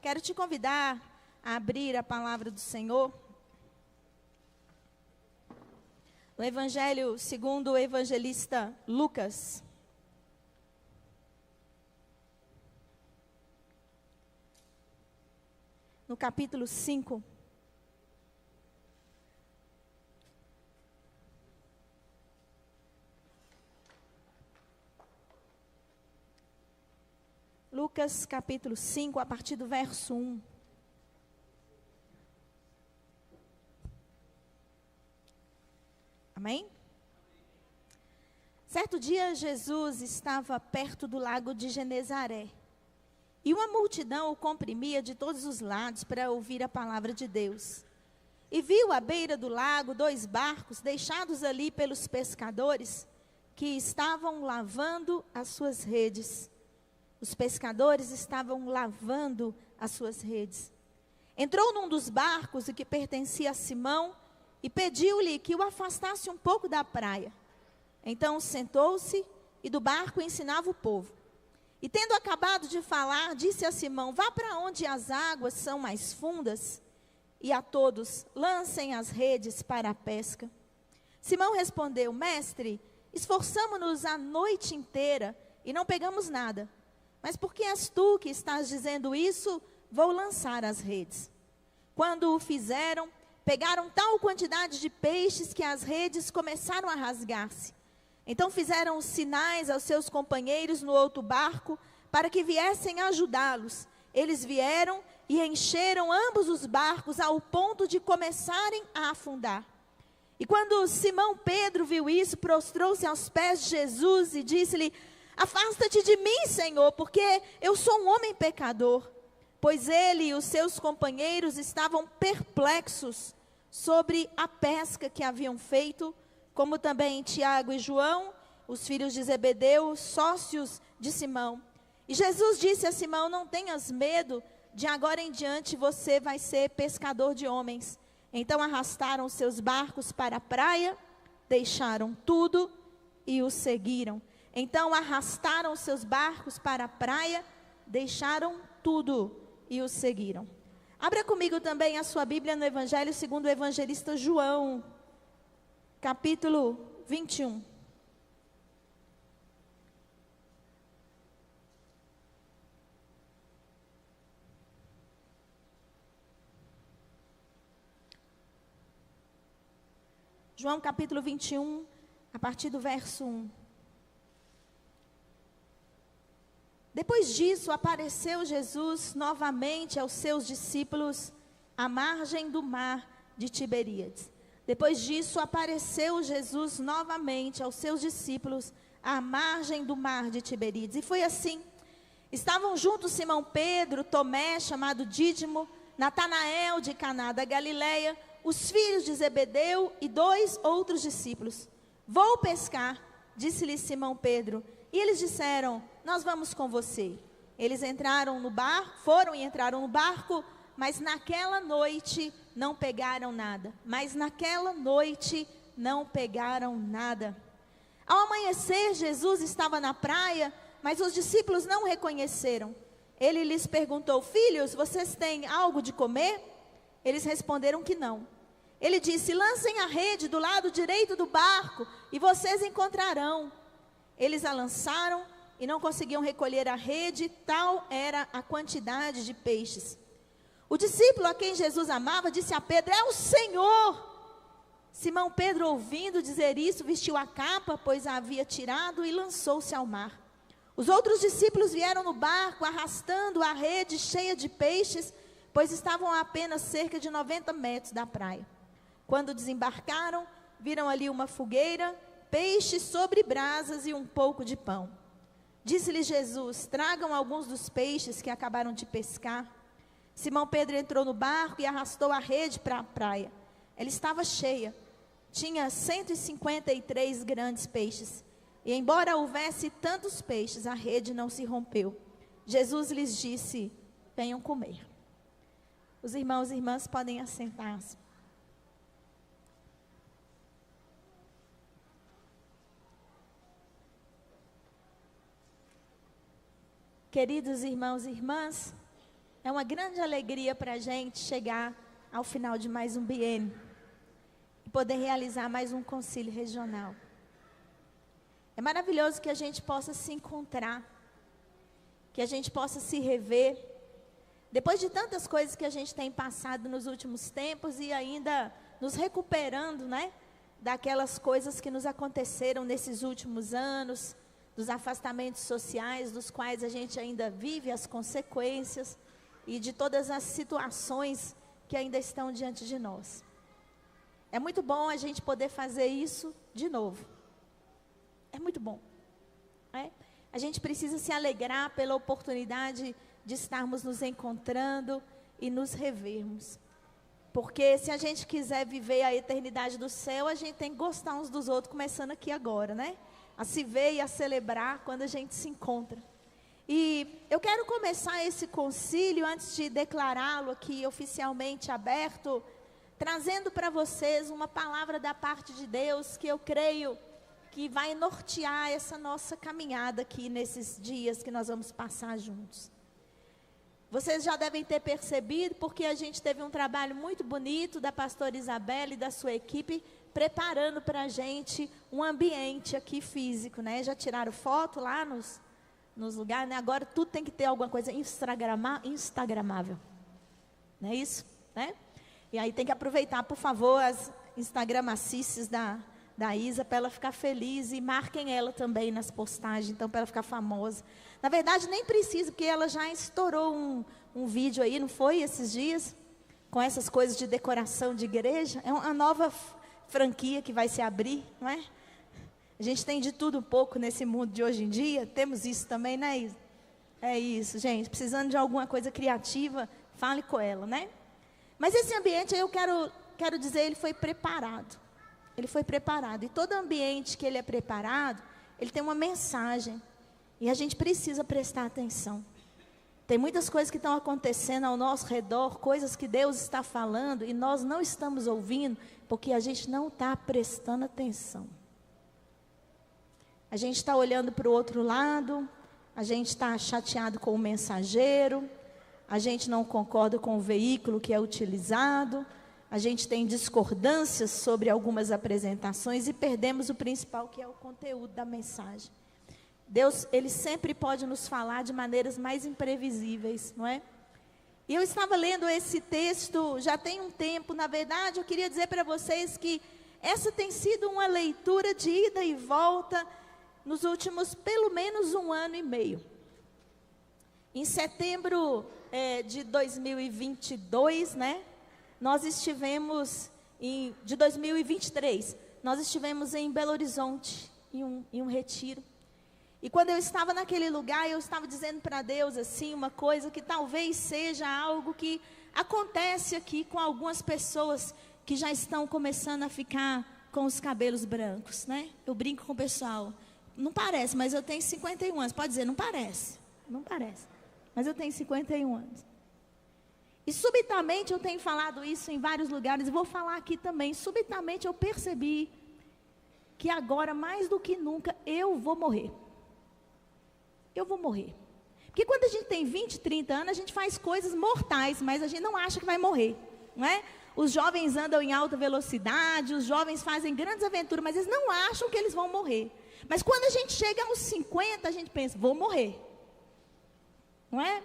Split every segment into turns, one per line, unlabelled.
Quero te convidar a abrir a palavra do Senhor no Evangelho segundo o evangelista Lucas. No capítulo 5. Lucas capítulo 5, a partir do verso 1. Amém? Certo dia, Jesus estava perto do lago de Genezaré. E uma multidão o comprimia de todos os lados para ouvir a palavra de Deus. E viu à beira do lago 2 barcos deixados ali pelos pescadores, que estavam lavando as suas redes. Os pescadores estavam lavando as suas redes. Entrou num dos barcos, o que pertencia a Simão, e pediu-lhe que o afastasse um pouco da praia. Então sentou-se e do barco ensinava o povo. E tendo acabado de falar, disse a Simão: vá para onde as águas são mais fundas, e a todos lancem as redes para a pesca. Simão respondeu: mestre, esforçamo-nos a noite inteira e não pegamos nada. Mas porque és tu que estás dizendo isso, vou lançar as redes. Quando o fizeram, pegaram tal quantidade de peixes que as redes começaram a rasgar-se. Então fizeram sinais aos seus companheiros no outro barco, para que viessem ajudá-los. Eles vieram e encheram ambos os barcos ao ponto de começarem a afundar. E quando Simão Pedro viu isso, prostrou-se aos pés de Jesus e disse-lhe: afasta-te de mim, Senhor, porque eu sou um homem pecador. Pois ele e os seus companheiros estavam perplexos sobre a pesca que haviam feito, como também Tiago e João, os filhos de Zebedeu, sócios de Simão. E Jesus disse a Simão: não tenhas medo, de agora em diante você vai ser pescador de homens. Então arrastaram seus barcos para a praia, deixaram tudo e o seguiram. Então arrastaram seus barcos para a praia, deixaram tudo e o seguiram. Abra comigo também a sua Bíblia no Evangelho segundo o evangelista João, capítulo 21. João capítulo 21, a partir do verso 1. Depois disso, apareceu Jesus novamente aos seus discípulos à margem do mar de Tiberíades. Depois disso, apareceu Jesus novamente aos seus discípulos à margem do mar de Tiberíades. E foi assim: estavam juntos Simão Pedro, Tomé, chamado Dídimo, Natanael de Caná da Galileia, os filhos de Zebedeu e 2 outros discípulos. Vou pescar, disse-lhe Simão Pedro. E eles disseram: nós vamos com você. Eles entraram no barco, foram e entraram no barco, mas naquela noite não pegaram nada. Ao amanhecer, Jesus estava na praia, mas os discípulos não o reconheceram. Ele lhes perguntou: filhos, vocês têm algo de comer? Eles responderam que não. Ele disse: lancem a rede do lado direito do barco e vocês encontrarão. Eles a lançaram e não conseguiam recolher a rede, tal era a quantidade de peixes. O discípulo a quem Jesus amava disse a Pedro: é o Senhor. Simão Pedro, ouvindo dizer isso, vestiu a capa, pois a havia tirado, e lançou-se ao mar. Os outros discípulos vieram no barco, arrastando a rede cheia de peixes, pois estavam a apenas cerca de 90 metros da praia. Quando desembarcaram, viram ali uma fogueira, peixes sobre brasas e um pouco de pão. Disse-lhe Jesus: tragam alguns dos peixes que acabaram de pescar. Simão Pedro entrou no barco e arrastou a rede para a praia. Ela estava cheia, tinha 153 grandes peixes. E embora houvesse tantos peixes, a rede não se rompeu. Jesus lhes disse: venham comer. Os irmãos e irmãs podem assentar-se. Queridos irmãos e irmãs, É uma grande alegria para a gente chegar ao final de mais um biênio e poder realizar mais um concílio regional. É maravilhoso que a gente possa se encontrar, que a gente possa se rever, depois de tantas coisas que a gente tem passado nos últimos tempos e ainda nos recuperando, né, daquelas coisas que nos aconteceram nesses últimos anos, dos afastamentos sociais, dos quais a gente ainda vive as consequências e de todas as situações que ainda estão diante de nós. É muito bom a gente poder fazer isso de novo. É muito bom. A gente precisa se alegrar pela oportunidade de estarmos nos encontrando e nos revermos. Porque se a gente quiser viver a eternidade do céu, a gente tem que gostar uns dos outros, começando aqui agora, né? A se ver e a celebrar quando a gente se encontra. E eu quero começar esse concílio, antes de declará-lo aqui oficialmente aberto, trazendo para vocês uma palavra da parte de Deus, que eu creio que vai nortear essa nossa caminhada aqui nesses dias que nós vamos passar juntos. Vocês já devem ter percebido, porque a gente teve um trabalho muito bonito da pastora Isabela e da sua equipe, preparando para a gente um ambiente aqui físico, né? Já tiraram foto lá nos lugares, né? Agora tudo tem que ter alguma coisa instagramável, não é isso? Né? E aí tem que aproveitar, por favor, as instagramacices da Isa, para ela ficar feliz, e marquem ela também nas postagens, então, para ela ficar famosa. Na verdade, nem precisa, porque ela já estourou um vídeo aí, não foi, esses dias? Com essas coisas de decoração de igreja. É uma nova franquia que vai se abrir, não é? A gente tem de tudo um pouco nesse mundo de hoje em dia, temos isso também, né, Isa? É isso, gente, precisando de alguma coisa criativa, fale com ela, né? Mas esse ambiente, eu quero dizer, ele foi preparado. Ele foi preparado. E todo ambiente que ele é preparado, ele tem uma mensagem. E a gente precisa prestar atenção. Tem muitas coisas que estão acontecendo ao nosso redor, coisas que Deus está falando, e nós não estamos ouvindo, porque a gente não está prestando atenção. A gente está olhando para o outro lado, a gente está chateado com o mensageiro, a gente não concorda com o veículo que é utilizado, a gente tem discordâncias sobre algumas apresentações e perdemos o principal, que é o conteúdo da mensagem. Deus, Ele sempre pode nos falar de maneiras mais imprevisíveis, não é? E eu estava lendo esse texto já tem um tempo. Na verdade, eu queria dizer para vocês que essa tem sido uma leitura de ida e volta nos últimos pelo menos 1 ano e meio. Em setembro de 2022, né? Nós estivemos, de 2023, nós estivemos em Belo Horizonte, em um retiro. E quando eu estava naquele lugar, eu estava dizendo para Deus, assim, uma coisa que talvez seja algo que acontece aqui com algumas pessoas que já estão começando a ficar com os cabelos brancos, né? Eu brinco com o pessoal, não parece, mas eu tenho 51 anos. Pode dizer, não parece, mas eu tenho 51 anos. E subitamente, eu tenho falado isso em vários lugares, e vou falar aqui também. Subitamente eu percebi que agora, mais do que nunca, eu vou morrer. Eu vou morrer. Porque quando a gente tem 20, 30 anos, a gente faz coisas mortais, mas a gente não acha que vai morrer, não é? Os jovens andam em alta velocidade, os jovens fazem grandes aventuras, mas eles não acham que eles vão morrer. Mas quando a gente chega aos 50, a gente pensa, vou morrer. Não é?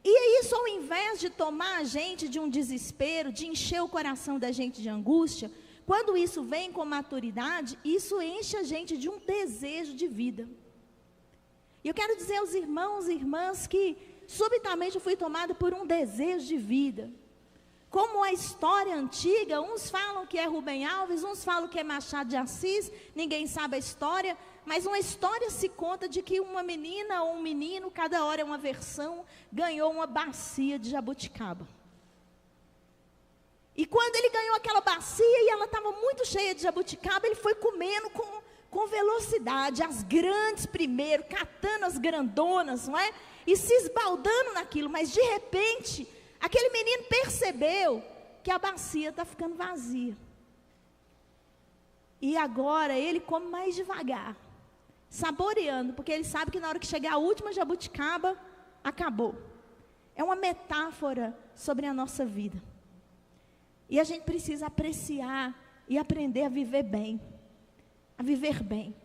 E isso, ao invés de tomar a gente de um desespero, de encher o coração da gente de angústia, quando isso vem com maturidade, isso enche a gente de um desejo de vida. E eu quero dizer aos irmãos e irmãs que subitamente eu fui tomada por um desejo de vida. Como a história antiga, uns falam que é Rubem Alves, uns falam que é Machado de Assis, ninguém sabe a história, mas uma história se conta de que uma menina ou um menino, cada hora é uma versão, ganhou uma bacia de jabuticaba. E quando ele ganhou aquela bacia e ela estava muito cheia de jabuticaba, ele foi comendo com velocidade, as grandes primeiro, catando as grandonas, não é? E se esbaldando naquilo, mas de repente, aquele menino percebeu que a bacia está ficando vazia. E agora ele come mais devagar, saboreando, porque ele sabe que na hora que chegar a última jabuticaba, acabou. é uma metáfora sobre a nossa vida. E a gente precisa apreciar e aprender a viver bem. A viver bem.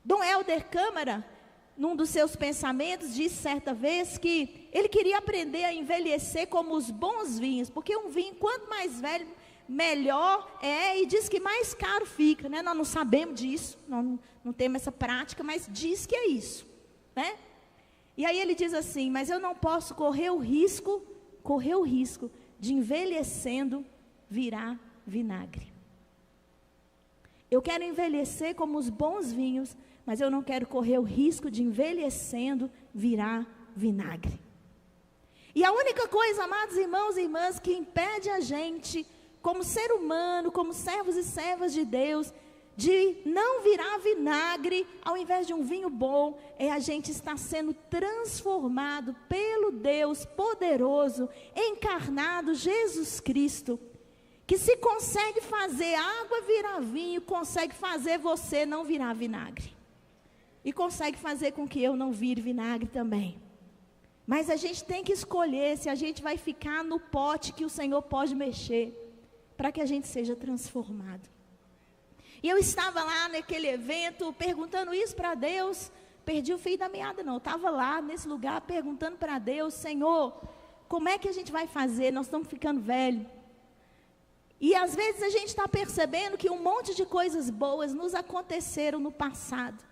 Dom Helder Câmara, num dos seus pensamentos, disse certa vez que ele queria aprender a envelhecer como os bons vinhos, porque um vinho, quanto mais velho, melhor é, e diz que mais caro fica, né? Nós não sabemos disso, nós não temos essa prática, mas diz que é isso, né? E aí ele diz assim: mas eu não posso correr o risco de envelhecendo virar vinagre. Eu quero envelhecer como os bons vinhos, mas eu não quero correr o risco de envelhecendo virar vinagre. E a única coisa, amados irmãos e irmãs, que impede a gente, como ser humano, como servos e servas de Deus, de não virar vinagre ao invés de um vinho bom, é a gente estar sendo transformado pelo Deus poderoso, encarnado, Jesus Cristo, que se consegue fazer água virar vinho, consegue fazer você não virar vinagre. E consegue fazer com que eu não vire vinagre também. Mas a gente tem que escolher se a gente vai ficar no pote que o Senhor pode mexer, para que a gente seja transformado. E eu estava lá naquele evento, perguntando isso para Deus, perdi o fio da meada não, eu estava lá nesse lugar, perguntando para Deus: Senhor, como é que a gente vai fazer? Nós estamos ficando velhos. E às vezes a gente está percebendo que um monte de coisas boas nos aconteceram no passado.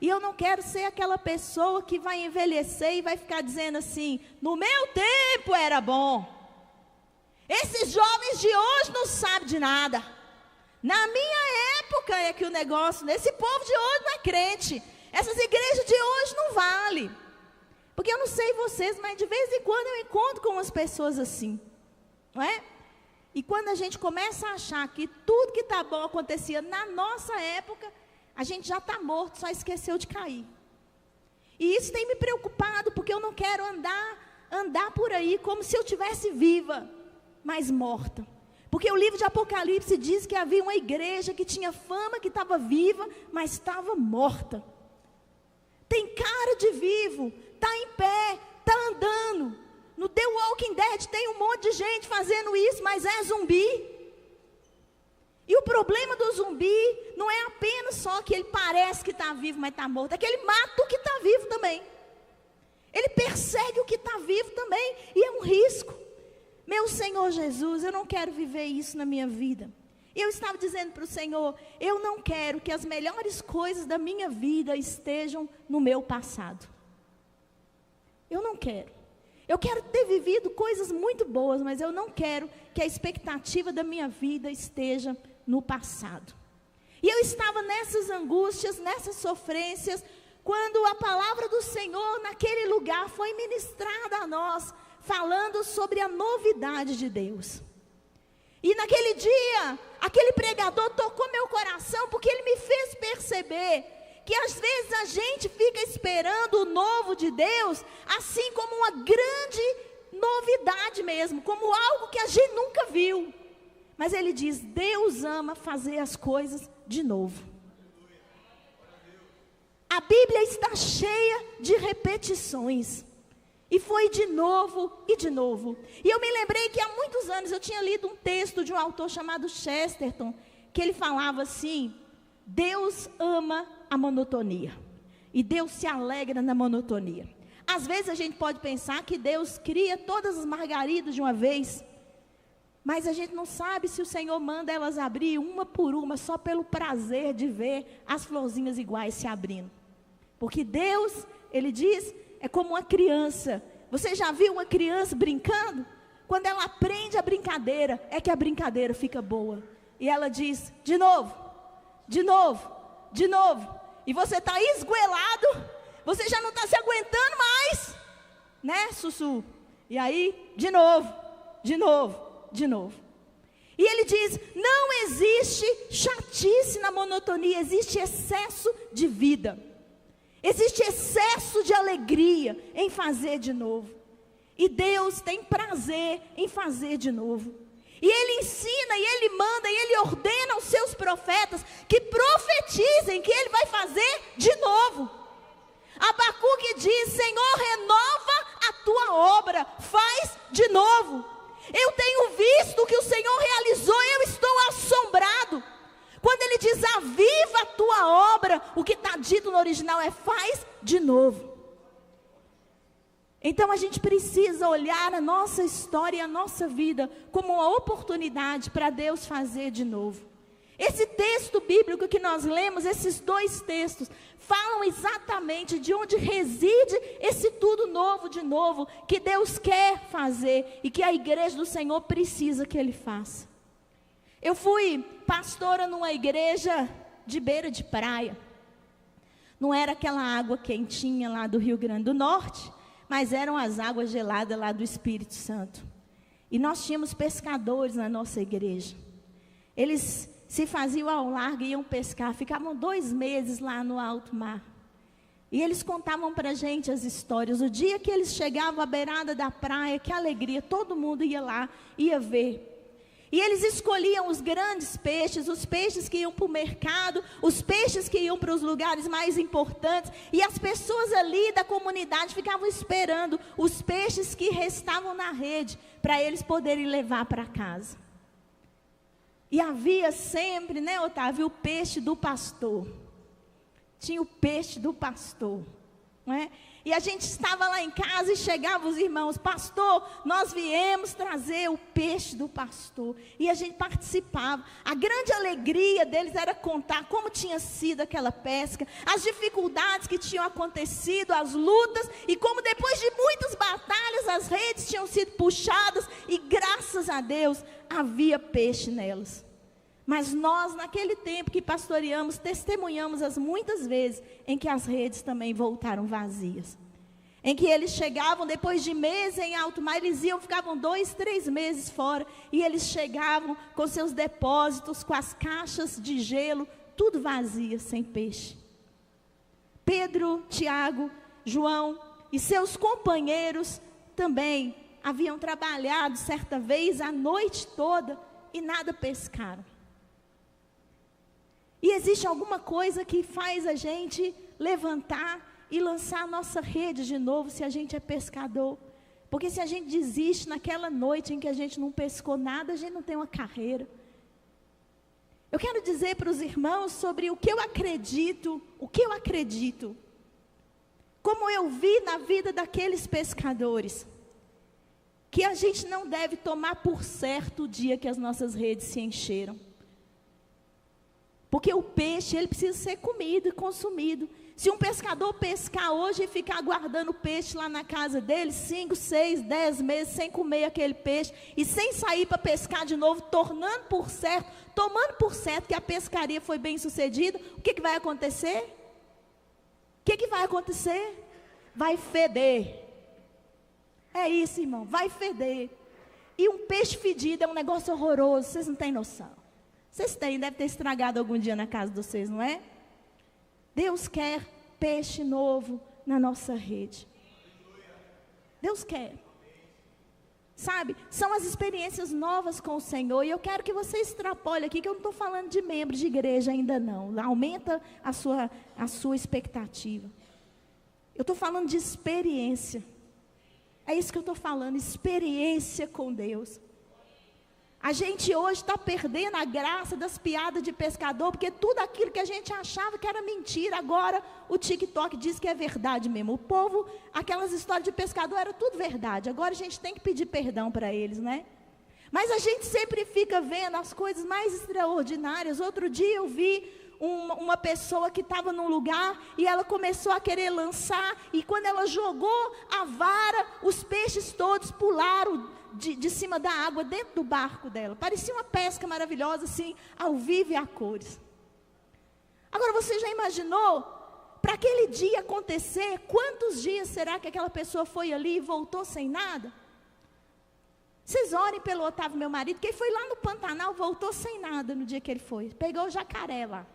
E eu não quero ser aquela pessoa que vai envelhecer e vai ficar dizendo assim: no meu tempo era bom. Esses jovens de hoje não sabem de nada. Na minha época é que o negócio, esse povo de hoje não é crente. Essas igrejas de hoje não valem. Porque eu não sei vocês, mas de vez em quando eu encontro com umas pessoas assim. Não é? E quando a gente começa a achar que tudo que está bom acontecia na nossa época, a gente já está morto, só esqueceu de cair. E isso tem me preocupado, porque eu não quero andar por aí como se eu estivesse viva, mas morta. Porque o livro de Apocalipse diz que havia uma igreja que tinha fama, que estava viva, mas estava morta. Tem cara de vivo, está em pé, está andando. No The Walking Dead tem um monte de gente fazendo isso, mas é zumbi. E o problema do zumbi não é apenas só que ele parece que está vivo, mas está morto. É que ele mata o que está vivo também. Ele persegue o que está vivo também. E é um risco. Meu Senhor Jesus, eu não quero viver isso na minha vida. E eu estava dizendo para o Senhor: eu não quero que as melhores coisas da minha vida estejam no meu passado. Eu não quero. Eu quero ter vivido coisas muito boas, mas eu não quero que a expectativa da minha vida esteja no passado. E eu estava nessas angústias, nessas sofrências, quando a palavra do Senhor naquele lugar foi ministrada a nós, falando sobre a novidade de Deus. E naquele dia, aquele pregador tocou meu coração, porque ele me fez perceber que às vezes a gente fica esperando o novo de Deus, assim como uma grande novidade mesmo, como algo que a gente nunca viu. Mas ele diz: Deus ama fazer as coisas de novo. A Bíblia está cheia de repetições. E foi de novo e de novo. E eu me lembrei que há muitos anos eu tinha lido um texto de um autor chamado Chesterton, que ele falava assim: Deus ama a monotonia. E Deus se alegra na monotonia. Às vezes a gente pode pensar que Deus cria todas as margaridas de uma vez, mas a gente não sabe se o Senhor manda elas abrir uma por uma, só pelo prazer de ver as florzinhas iguais se abrindo. Porque Deus, Ele diz, é como uma criança. Você já viu uma criança brincando? Quando ela aprende a brincadeira, é que a brincadeira fica boa. E ela diz: de novo, de novo, de novo. E você está esgoelado, você já não está se aguentando mais, né, Sussu? E aí, de novo, de novo, de novo. E ele diz: não existe chatice na monotonia, existe excesso de vida. Existe excesso de alegria em fazer de novo. E Deus tem prazer em fazer de novo. E Ele ensina, e Ele manda, e Ele ordena aos seus profetas que profetizem que Ele vai fazer de novo. Abacuque diz: Senhor, renova a tua obra, faz de novo. Eu tenho visto o que o Senhor realizou e eu estou assombrado. Quando ele diz, aviva a tua obra, o que está dito no original é, faz de novo. Então a gente precisa olhar a nossa história e a nossa vida como uma oportunidade para Deus fazer de novo. Esse texto bíblico que nós lemos, esses dois textos, falam exatamente de onde reside esse tudo novo de novo, que Deus quer fazer e que a igreja do Senhor precisa que Ele faça. Eu fui pastora numa igreja de beira de praia. Não era aquela água quentinha lá do Rio Grande do Norte, mas eram as águas geladas lá do Espírito Santo. E nós tínhamos pescadores na nossa igreja. Eles se faziam ao largo e iam pescar, ficavam 2 meses lá no alto mar. E eles contavam para a gente as histórias. O dia que eles chegavam à beirada da praia, que alegria, todo mundo ia lá, ia ver. E eles escolhiam os grandes peixes, os peixes que iam para o mercado, os peixes que iam para os lugares mais importantes. E as pessoas ali da comunidade ficavam esperando os peixes que restavam na rede, para eles poderem levar para casa. E havia sempre, né, Otávio, o peixe do pastor. Tinha o peixe do pastor, não é? E a gente estava lá em casa e chegavam os irmãos, pastor, nós viemos trazer o peixe do pastor. E a gente participava. A grande alegria deles era contar como tinha sido aquela pesca, as dificuldades que tinham acontecido, as lutas, e como depois de muitas batalhas as redes tinham sido puxadas e graças a Deus havia peixe nelas. Mas nós, naquele tempo que pastoreamos, testemunhamos as muitas vezes em que as redes também voltaram vazias. Em que eles chegavam, depois de meses em alto mar, eles iam, ficavam 2, 3 meses fora. E eles chegavam com seus depósitos, com as caixas de gelo, tudo vazia, sem peixe. Pedro, Tiago, João e seus companheiros também haviam trabalhado certa vez a noite toda e nada pescaram. E existe alguma coisa que faz a gente levantar e lançar a nossa rede de novo, se a gente é pescador. Porque se a gente desiste naquela noite em que a gente não pescou nada, a gente não tem uma carreira. Eu quero dizer para os irmãos sobre o que eu acredito, como eu vi na vida daqueles pescadores, que a gente não deve tomar por certo o dia que as nossas redes se encheram. Porque o peixe, ele precisa ser comido e consumido. Se um pescador pescar hoje e ficar guardando o peixe lá na casa dele, 5, 6, 10 meses, sem comer aquele peixe, e sem sair para pescar de novo, tomando por certo que a pescaria foi bem sucedida, o que vai acontecer? O que vai acontecer? Vai feder. É isso, irmão, vai feder. E um peixe fedido é um negócio horroroso, vocês não têm noção. Vocês têm, deve ter estragado algum dia na casa de vocês, não é? Deus quer peixe novo na nossa rede. Deus quer. Sabe, são as experiências novas com o Senhor. E eu quero que você extrapole aqui, que eu não estou falando de membro de igreja ainda não. Aumenta a sua expectativa. Eu estou falando de experiência. É isso que eu estou falando, experiência com Deus. A gente hoje está perdendo a graça das piadas de pescador, porque tudo aquilo que a gente achava que era mentira, agora o TikTok diz que é verdade mesmo. O povo, aquelas histórias de pescador, era tudo verdade. Agora a gente tem que pedir perdão para eles, né? Mas a gente sempre fica vendo as coisas mais extraordinárias. Outro dia eu vi uma pessoa que estava num lugar e ela começou a querer lançar, e quando ela jogou a vara, os peixes todos pularam de cima da água, dentro do barco dela. Parecia uma pesca maravilhosa, assim, ao vivo e a cores. Agora, você já imaginou, para aquele dia acontecer, quantos dias será que aquela pessoa foi ali e voltou sem nada? Vocês orem pelo Otávio, meu marido, que ele foi lá no Pantanal, voltou sem nada no dia que ele foi. Pegou o jacaré lá.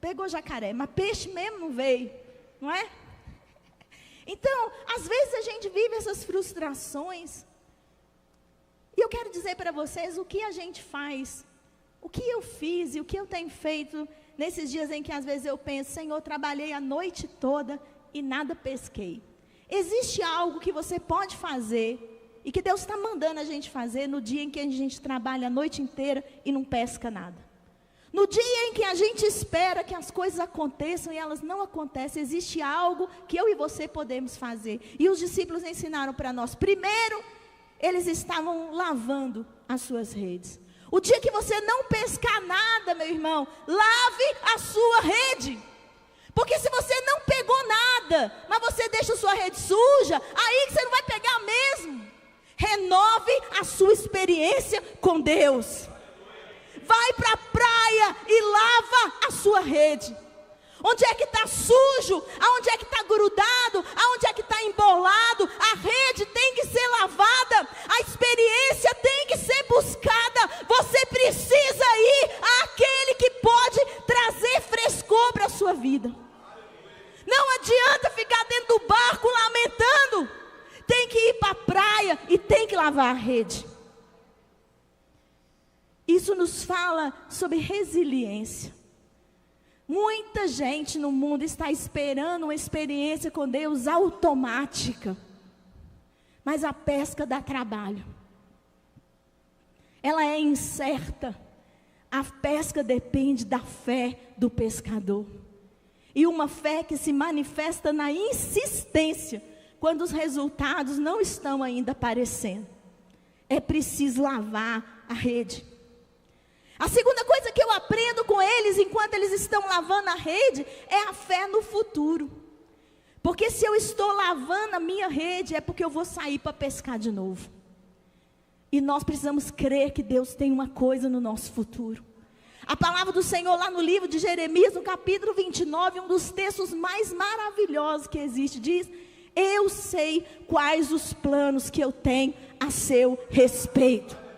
Pegou jacaré, mas peixe mesmo não veio, não é? Então, às vezes a gente vive essas frustrações. E eu quero dizer para vocês o que a gente faz, o que eu fiz e o que eu tenho feito nesses dias em que às vezes eu penso, Senhor, trabalhei a noite toda e nada pesquei. Existe algo que você pode fazer e que Deus está mandando a gente fazer no dia em que a gente trabalha a noite inteira e não pesca nada. No dia em que a gente espera que as coisas aconteçam e elas não acontecem, existe algo que eu e você podemos fazer. E os discípulos ensinaram para nós. Primeiro, eles estavam lavando as suas redes. O dia que você não pescar nada, meu irmão, lave a sua rede. Porque se você não pegou nada, mas você deixa a sua rede suja, aí que você não vai pegar mesmo. Renove a sua experiência com Deus. Vai para a praia e lava a sua rede. Onde é que está sujo? Aonde é que está grudado? Aonde é que está embolado? A rede tem que ser lavada. A experiência tem que ser buscada. Você precisa ir àquele que pode trazer frescor para a sua vida. Não adianta ficar dentro do barco lamentando. Tem que ir para a praia e tem que lavar a rede. Isso nos fala sobre resiliência. Muita gente no mundo está esperando uma experiência com Deus automática. Mas a pesca dá trabalho. Ela é incerta. A pesca depende da fé do pescador. E uma fé que se manifesta na insistência, quando os resultados não estão ainda aparecendo. É preciso lavar a rede. A segunda coisa que eu aprendo com eles, enquanto eles estão lavando a rede, é a fé no futuro. Porque se eu estou lavando a minha rede, é porque eu vou sair para pescar de novo. E nós precisamos crer que Deus tem uma coisa no nosso futuro. A palavra do Senhor lá no livro de Jeremias, no capítulo 29, um dos textos mais maravilhosos que existe, diz: eu sei quais os planos que eu tenho a seu respeito.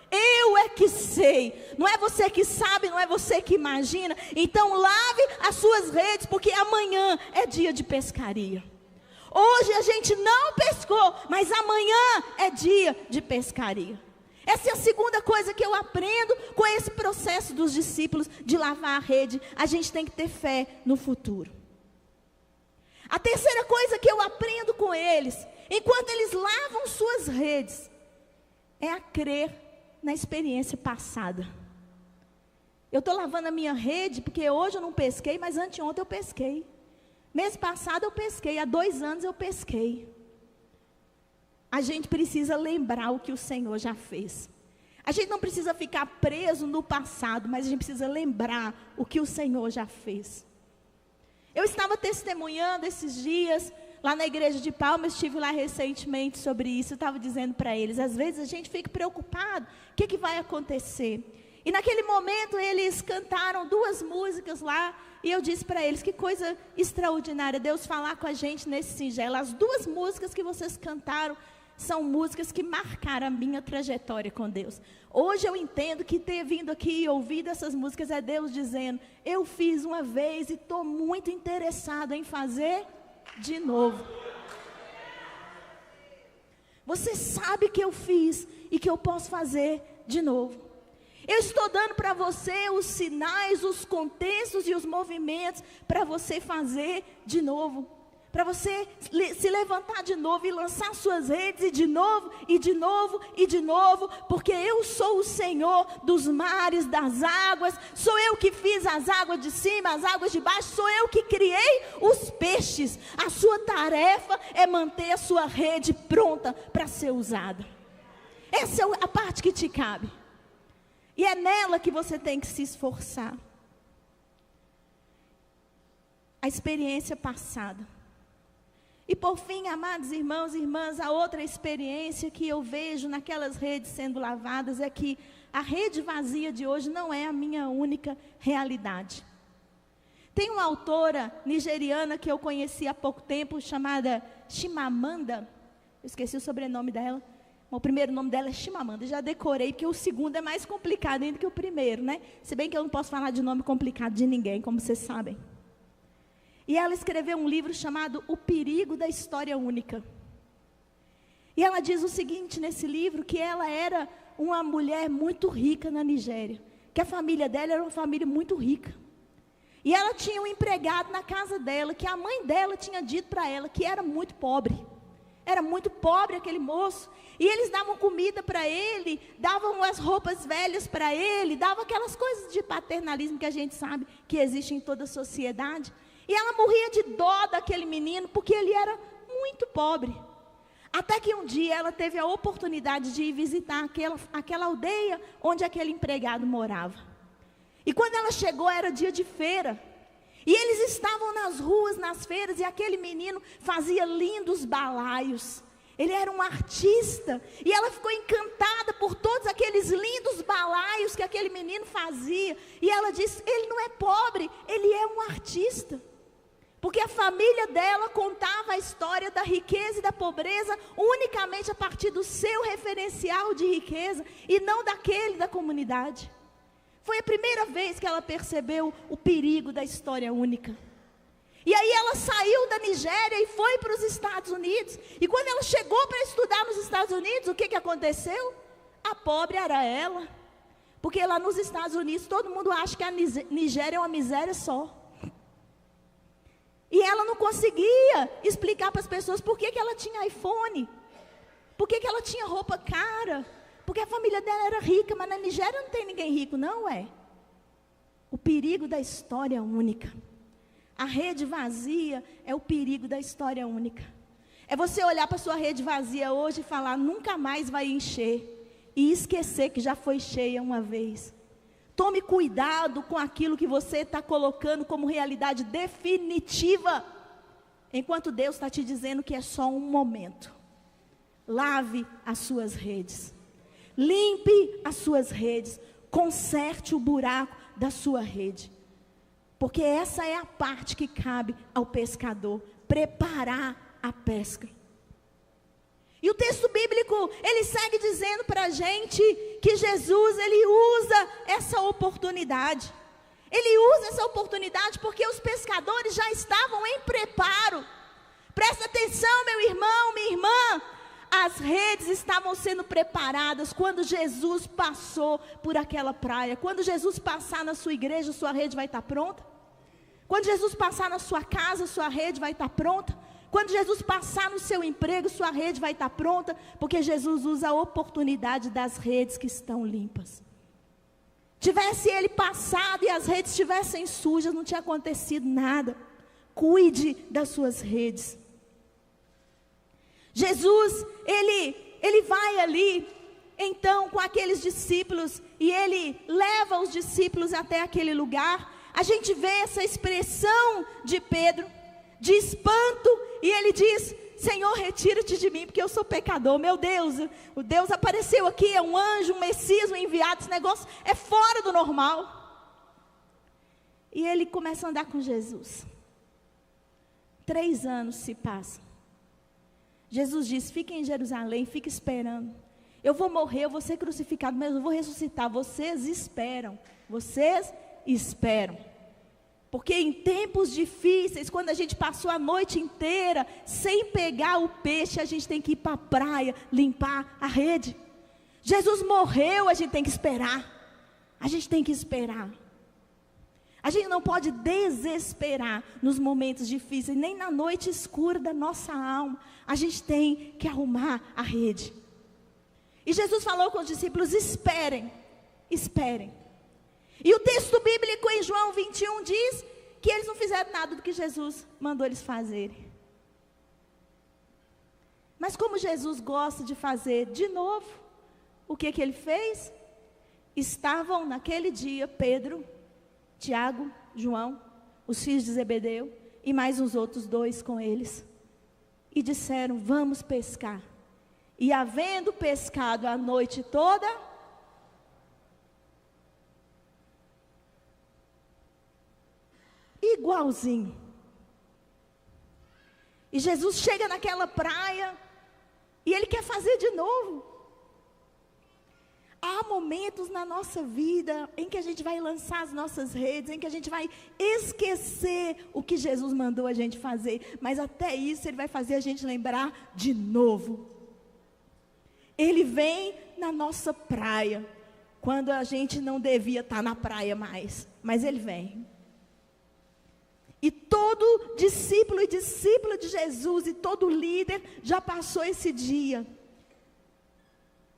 Eu é que sei, não é você que sabe, não é você que imagina. Então lave as suas redes, porque amanhã é dia de pescaria. Hoje a gente não pescou, mas amanhã é dia de pescaria. Essa é a segunda coisa que eu aprendo com esse processo dos discípulos de lavar a rede. A gente tem que ter fé no futuro. A terceira coisa que eu aprendo com eles, enquanto eles lavam suas redes, é a crer na experiência passada. Eu estou lavando a minha rede, porque hoje eu não pesquei, mas anteontem eu pesquei. Mês passado eu pesquei, há 2 anos eu pesquei. A gente precisa lembrar o que o Senhor já fez. A gente não precisa ficar preso no passado, mas a gente precisa lembrar o que o Senhor já fez. Eu estava testemunhando esses dias, lá na igreja de Palmas, estive lá recentemente sobre isso, eu estava dizendo para eles, às vezes a gente fica preocupado, o que vai acontecer? E naquele momento eles cantaram 2 músicas lá, e eu disse para eles, que coisa extraordinária, Deus falar com a gente nesse singelo. As 2 músicas que vocês cantaram, são músicas que marcaram a minha trajetória com Deus. Hoje eu entendo que ter vindo aqui e ouvido essas músicas é Deus dizendo, eu fiz uma vez e estou muito interessado em fazer de novo. Você sabe que eu fiz e que eu posso fazer de novo. Eu estou dando para você os sinais, os contextos e os movimentos para você fazer de novo. Para você se levantar de novo e lançar suas redes e de novo, e de novo, e de novo. Porque eu sou o Senhor dos mares, das águas. Sou eu que fiz as águas de cima, as águas de baixo. Sou eu que criei os peixes. A sua tarefa é manter a sua rede pronta para ser usada. Essa é a parte que te cabe. E é nela que você tem que se esforçar. A experiência passada. E por fim, amados irmãos e irmãs, a outra experiência que eu vejo naquelas redes sendo lavadas é que a rede vazia de hoje não é a minha única realidade. Tem uma autora nigeriana que eu conheci há pouco tempo, chamada Chimamanda, eu esqueci o sobrenome dela, o primeiro nome dela é Chimamanda, já decorei, porque o segundo é mais complicado ainda que o primeiro, né? Se bem que eu não posso falar de nome complicado de ninguém, como vocês sabem. E ela escreveu um livro chamado O Perigo da História Única. E ela diz o seguinte nesse livro, que ela era uma mulher muito rica na Nigéria. Que a família dela era uma família muito rica. E ela tinha um empregado na casa dela, que a mãe dela tinha dito para ela que era muito pobre. Era muito pobre aquele moço. E eles davam comida para ele, davam as roupas velhas para ele, davam aquelas coisas de paternalismo que a gente sabe que existe em toda a sociedade. E ela morria de dó daquele menino, porque ele era muito pobre. Até que um dia ela teve a oportunidade de ir visitar aquela aldeia onde aquele empregado morava. E quando ela chegou, era dia de feira. E eles estavam nas ruas, nas feiras, e aquele menino fazia lindos balaios. Ele era um artista. E ela ficou encantada por todos aqueles lindos balaios que aquele menino fazia. E ela disse, ele não é pobre, ele é um artista. Porque a família dela contava a história da riqueza e da pobreza unicamente a partir do seu referencial de riqueza e não daquele da comunidade. Foi a primeira vez que ela percebeu o perigo da história única. E aí ela saiu da Nigéria e foi para os Estados Unidos. E quando ela chegou para estudar nos Estados Unidos, o que aconteceu? A pobre era ela. Porque lá nos Estados Unidos todo mundo acha que a Nigéria é uma miséria só. E ela não conseguia explicar para as pessoas por que ela tinha iPhone, por que ela tinha roupa cara, porque a família dela era rica, mas na Nigéria não tem ninguém rico, não é? O perigo da história única. A rede vazia é o perigo da história única. É você olhar para a sua rede vazia hoje e falar, nunca mais vai encher, e esquecer que já foi cheia uma vez. Tome cuidado com aquilo que você está colocando como realidade definitiva, enquanto Deus está te dizendo que é só um momento. Lave as suas redes, limpe as suas redes, conserte o buraco da sua rede, porque essa é a parte que cabe ao pescador, preparar a pesca. E o texto bíblico, ele segue dizendo para a gente que Jesus, ele usa essa oportunidade. Ele usa essa oportunidade porque os pescadores já estavam em preparo. Presta atenção, meu irmão, minha irmã. As redes estavam sendo preparadas quando Jesus passou por aquela praia. Quando Jesus passar na sua igreja, sua rede vai estar pronta. Quando Jesus passar na sua casa, sua rede vai estar pronta. Quando Jesus passar no seu emprego, sua rede vai estar pronta, porque Jesus usa a oportunidade das redes que estão limpas. Tivesse ele passado e as redes estivessem sujas, não tinha acontecido nada. Cuide das suas redes. Jesus, ele vai ali, então, com aqueles discípulos, e ele leva os discípulos até aquele lugar. A gente vê essa expressão de Pedro, de espanto, e ele diz, Senhor, retira-te de mim, porque eu sou pecador. Meu Deus, o Deus apareceu aqui, é um anjo, um Messias, um enviado, esse negócio é fora do normal. E ele começa a andar com Jesus. 3 anos se passam. Jesus diz, fique em Jerusalém, fique esperando. Eu vou morrer, eu vou ser crucificado, mas eu vou ressuscitar. Vocês esperam, vocês esperam. Porque em tempos difíceis, quando a gente passou a noite inteira sem pegar o peixe, a gente tem que ir para a praia, limpar a rede. Jesus morreu, a gente tem que esperar. A gente tem que esperar. A gente não pode desesperar nos momentos difíceis, nem na noite escura da nossa alma. A gente tem que arrumar a rede. E Jesus falou com os discípulos, esperem, esperem. E o texto bíblico em João 21 diz que eles não fizeram nada do que Jesus mandou eles fazerem. Mas como Jesus gosta de fazer de novo, o que ele fez? Estavam naquele dia Pedro, Tiago, João, os filhos de Zebedeu e mais uns outros 2 com eles. E disseram, vamos pescar. E havendo pescado a noite toda, igualzinho. E Jesus chega naquela praia e ele quer fazer de novo. Há momentos na nossa vida em que a gente vai lançar as nossas redes, em que a gente vai esquecer o que Jesus mandou a gente fazer, mas até isso ele vai fazer a gente lembrar de novo. Ele vem na nossa praia, quando a gente não devia estar na praia mais, mas ele vem. E todo discípulo e discípula de Jesus e todo líder já passou esse dia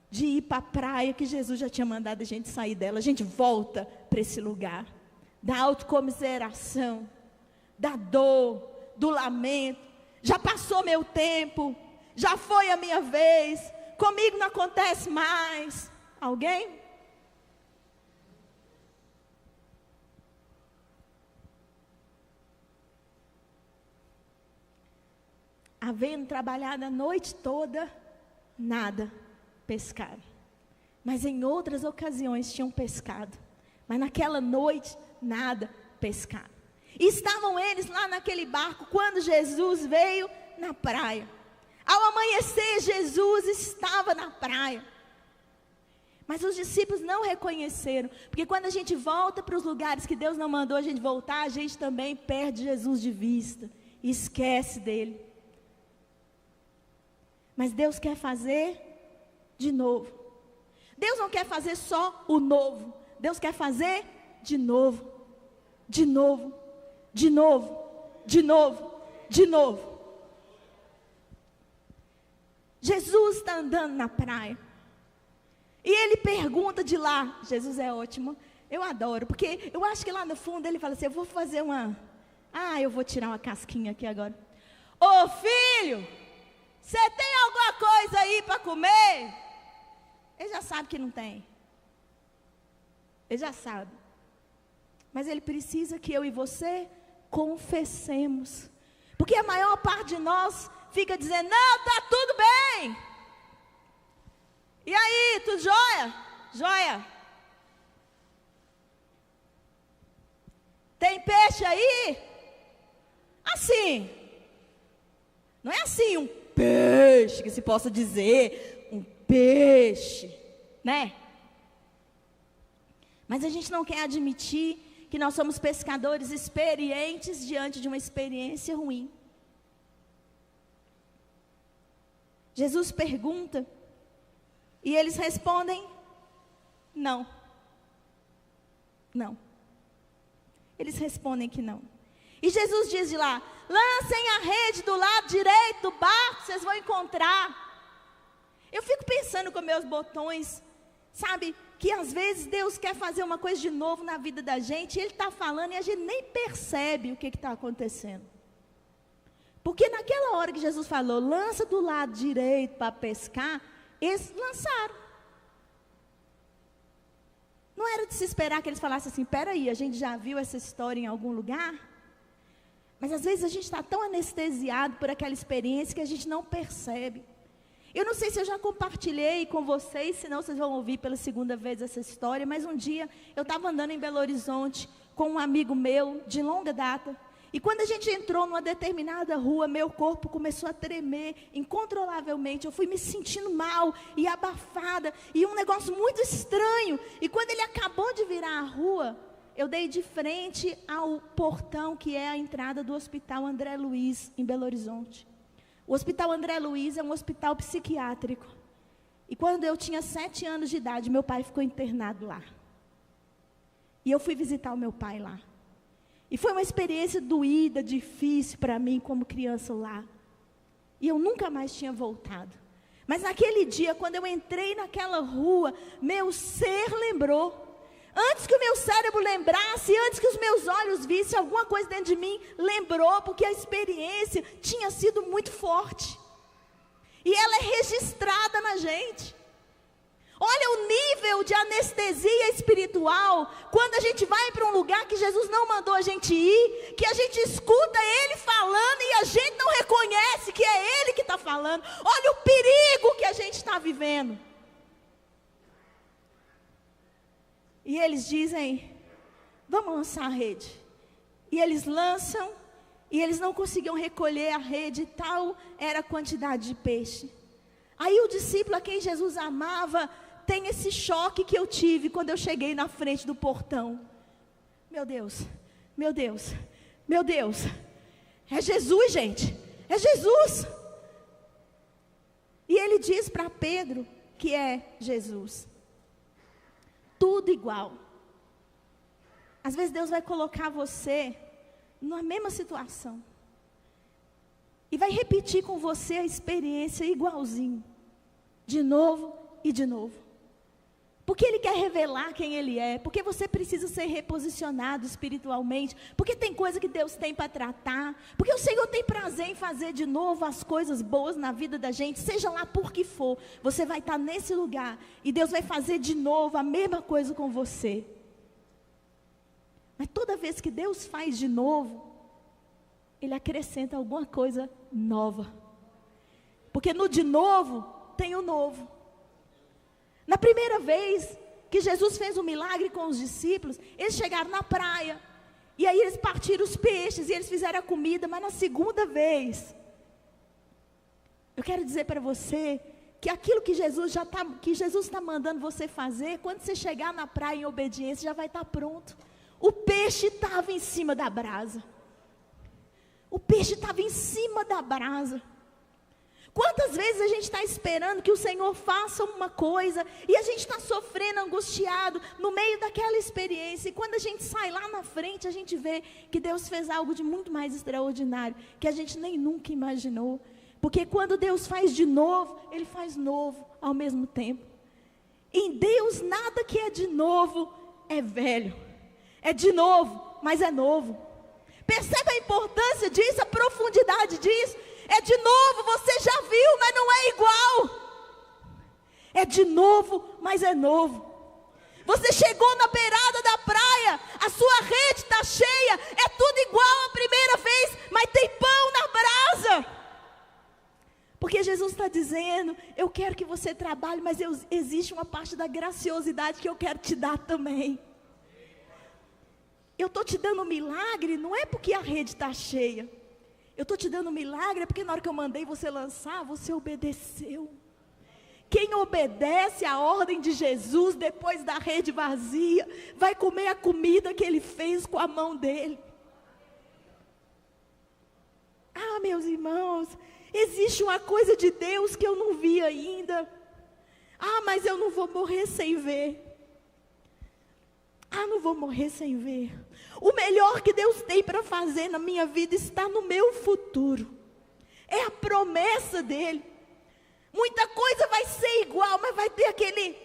de ir para a praia que Jesus já tinha mandado a gente sair dela. A gente volta para esse lugar da autocomiseração, da dor, do lamento. Já passou meu tempo, já foi a minha vez, comigo não acontece mais. Alguém? Havendo trabalhado a noite toda, nada, pescaram. Mas em outras ocasiões tinham pescado. Mas naquela noite, nada, pescaram. E estavam eles lá naquele barco, quando Jesus veio na praia. Ao amanhecer, Jesus estava na praia. Mas os discípulos não reconheceram. Porque quando a gente volta para os lugares que Deus não mandou a gente voltar, a gente também perde Jesus de vista. E esquece dele. Mas Deus quer fazer de novo. Deus não quer fazer só o novo. Deus quer fazer de novo. De novo. De novo. De novo. De novo. Jesus está andando na praia. E ele pergunta de lá. Jesus é ótimo. Eu adoro. Porque eu acho que lá no fundo ele fala assim: eu vou fazer uma... eu vou tirar uma casquinha aqui agora. Ô filho, você tem alguma coisa aí para comer? Ele já sabe que não tem. Ele já sabe. Mas ele precisa que eu e você confessemos. Porque a maior parte de nós fica dizendo: não, tá tudo bem. E aí, tudo jóia? Jóia. Tem peixe aí? Assim. Não é assim um peixe que se possa dizer, um peixe, né? Mas a gente não quer admitir que nós somos pescadores experientes diante de uma experiência ruim. Jesus pergunta e eles respondem: não. Não. Eles respondem que não. E Jesus diz de lá: lancem a rede do lado direito do barco, vocês vão encontrar. Eu fico pensando com meus botões, sabe, que às vezes Deus quer fazer uma coisa de novo na vida da gente, e Ele está falando e a gente nem percebe o que está acontecendo. Porque naquela hora que Jesus falou: lança do lado direito para pescar, eles lançaram. Não era de se esperar que eles falassem assim: peraí, a gente já viu essa história em algum lugar? Mas às vezes a gente está tão anestesiado por aquela experiência que a gente não percebe. Eu não sei se eu já compartilhei com vocês, senão vocês vão ouvir pela segunda vez essa história, mas um dia eu estava andando em Belo Horizonte com um amigo meu de longa data. E quando a gente entrou numa determinada rua, meu corpo começou a tremer incontrolavelmente. Eu fui me sentindo mal e abafada, e um negócio muito estranho. E quando ele acabou de virar a rua, eu dei de frente ao portão que é a entrada do Hospital André Luiz, em Belo Horizonte. O Hospital André Luiz é um hospital psiquiátrico. E quando eu tinha 7 anos de idade, meu pai ficou internado lá. E eu fui visitar o meu pai lá. E foi uma experiência doída, difícil para mim como criança lá. E eu nunca mais tinha voltado. Mas naquele dia, quando eu entrei naquela rua, meu ser lembrou. Antes que o meu cérebro lembrasse, antes que os meus olhos vissem, alguma coisa dentro de mim lembrou, porque a experiência tinha sido muito forte. E ela é registrada na gente. Olha o nível de anestesia espiritual, quando a gente vai para um lugar que Jesus não mandou a gente ir, que a gente escuta Ele falando e a gente não reconhece que é Ele que está falando. Olha o perigo que a gente está vivendo. E eles dizem: vamos lançar a rede. E eles lançam, e eles não conseguiam recolher a rede, tal era a quantidade de peixe. Aí o discípulo a quem Jesus amava tem esse choque que eu tive quando eu cheguei na frente do portão. Meu Deus, meu Deus, meu Deus. É Jesus, gente, é Jesus. E ele diz para Pedro que é Jesus. Tudo igual. Às vezes Deus vai colocar você na mesma situação. E vai repetir com você a experiência igualzinho. De novo e de novo. Porque Ele quer revelar quem Ele é. Porque você precisa ser reposicionado espiritualmente. Porque tem coisa que Deus tem para tratar. Porque o Senhor tem prazer em fazer de novo as coisas boas na vida da gente. Seja lá por que for. Você vai estar nesse lugar. E Deus vai fazer de novo a mesma coisa com você. Mas toda vez que Deus faz de novo, Ele acrescenta alguma coisa nova. Porque no de novo, tem o novo. Na primeira vez que Jesus fez um milagre com os discípulos, eles chegaram na praia. E aí eles partiram os peixes e eles fizeram a comida. Mas na segunda vez, eu quero dizer para você que aquilo que Jesus está mandando você fazer, quando você chegar na praia em obediência, já vai estar pronto. O peixe estava em cima da brasa. O peixe estava em cima da brasa. Quantas vezes a gente está esperando que o Senhor faça uma coisa e a gente está sofrendo, angustiado no meio daquela experiência, e quando a gente sai lá na frente, a gente vê que Deus fez algo de muito mais extraordinário, que a gente nem nunca imaginou. Porque quando Deus faz de novo, Ele faz novo ao mesmo tempo. Em Deus nada que é de novo é velho. É de novo, mas é novo. Percebe a importância disso, a profundidade disso? É de novo, você já viu, mas não é igual. É de novo, mas é novo. Você chegou na beirada da praia, a sua rede está cheia, é tudo igual à primeira vez, mas tem pão na brasa. Porque Jesus está dizendo, eu quero que você trabalhe, mas existe uma parte da graciosidade que eu quero te dar também. Eu estou te dando um milagre, não é porque a rede está cheia. Eu estou te dando um milagre, é porque na hora que eu mandei você lançar, você obedeceu. Quem obedece à ordem de Jesus, depois da rede vazia, vai comer a comida que Ele fez com a mão dEle. Ah, meus irmãos, existe uma coisa de Deus que eu não vi ainda. Ah, mas eu não vou morrer sem ver. Ah, não vou morrer sem ver. O melhor que Deus tem para fazer na minha vida está no meu futuro. É a promessa dEle. Muita coisa vai ser igual, mas vai ter aquele...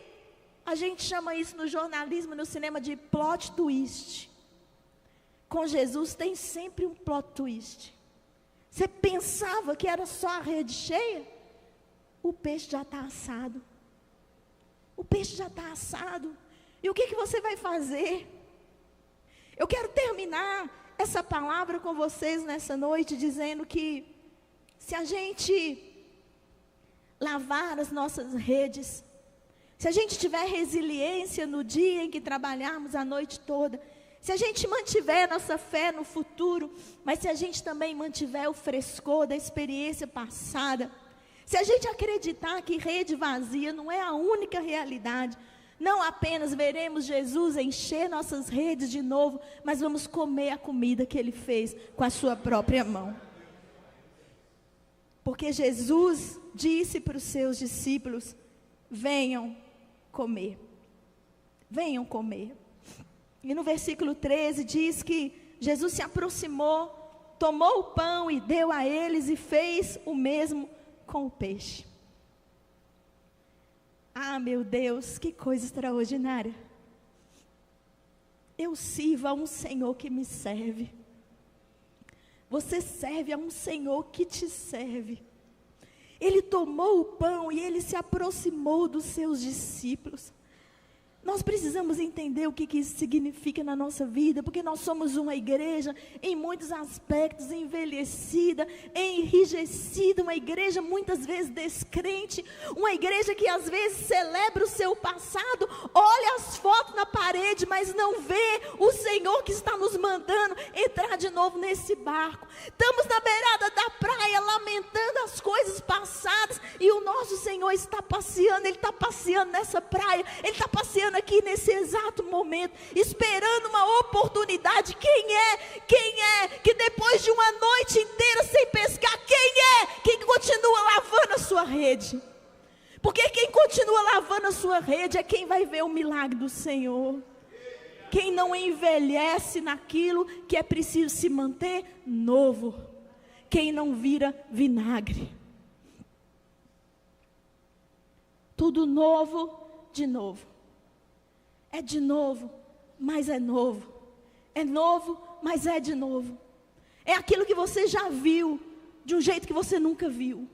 A gente chama isso no jornalismo, no cinema, de plot twist. Com Jesus tem sempre um plot twist. Você pensava que era só a rede cheia? O peixe já está assado. O peixe já está assado. E o que você vai fazer? Eu quero terminar essa palavra com vocês nessa noite, dizendo que se a gente lavar as nossas redes, se a gente tiver resiliência no dia em que trabalharmos a noite toda, se a gente mantiver nossa fé no futuro, mas se a gente também mantiver o frescor da experiência passada, se a gente acreditar que rede vazia não é a única realidade, não apenas veremos Jesus encher nossas redes de novo, mas vamos comer a comida que Ele fez com a sua própria mão. Porque Jesus disse para os seus discípulos, venham comer. Venham comer. E no versículo 13 diz que Jesus se aproximou, tomou o pão e deu a eles e fez o mesmo com o peixe. Ah, meu Deus, que coisa extraordinária. Eu sirvo a um Senhor que me serve. Você serve a um Senhor que te serve. Ele tomou o pão e Ele se aproximou dos seus discípulos. Nós precisamos entender o que isso significa na nossa vida, porque nós somos uma igreja, em muitos aspectos, envelhecida, enrijecida, uma igreja muitas vezes descrente, uma igreja que às vezes celebra o seu passado, olha as fotos na parede, mas não vê o Senhor que está nos mandando entrar de novo nesse barco. Estamos na beirada da praia, lamentando as coisas passadas, e o nosso Senhor está passeando, Ele está passeando nessa praia, Ele está passeando aqui nesse exato momento, esperando uma oportunidade. Quem é que depois de uma noite inteira sem pescar, quem continua lavando a sua rede? Porque quem continua lavando a sua rede é quem vai ver o milagre do Senhor.
quem não envelhece naquilo que é preciso se manter novo, quem não vira vinagre. Tudo novo, de novo. É de novo, mas é novo. É novo, mas é de novo. É aquilo que você já viu, de um jeito que você nunca viu.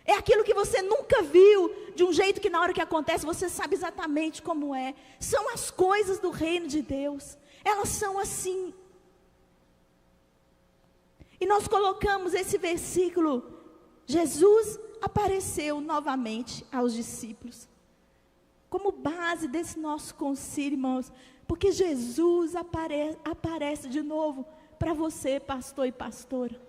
É aquilo que você nunca viu, de um jeito que na hora que acontece você sabe exatamente como é. São as coisas do reino de Deus. Elas são assim. E nós colocamos esse versículo. Jesus apareceu novamente aos discípulos. Como base desse nosso concílio, irmãos. Porque Jesus aparece de novo para você, pastor e pastora.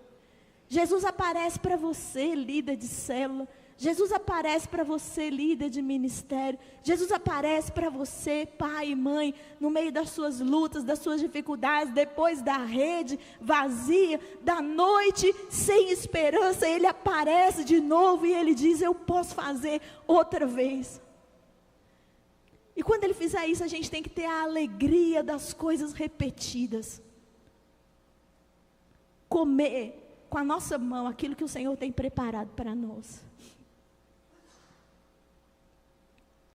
Jesus aparece para você, líder de célula. Jesus aparece para você, líder de ministério. Jesus aparece para você, pai e mãe, no meio das suas lutas, das suas dificuldades, depois da rede vazia, da noite sem esperança. Ele aparece de novo e ele diz: eu posso fazer outra vez. E quando ele fizer isso, a gente tem que ter a alegria das coisas repetidas. Comer com a nossa mão aquilo que o Senhor tem preparado para nós.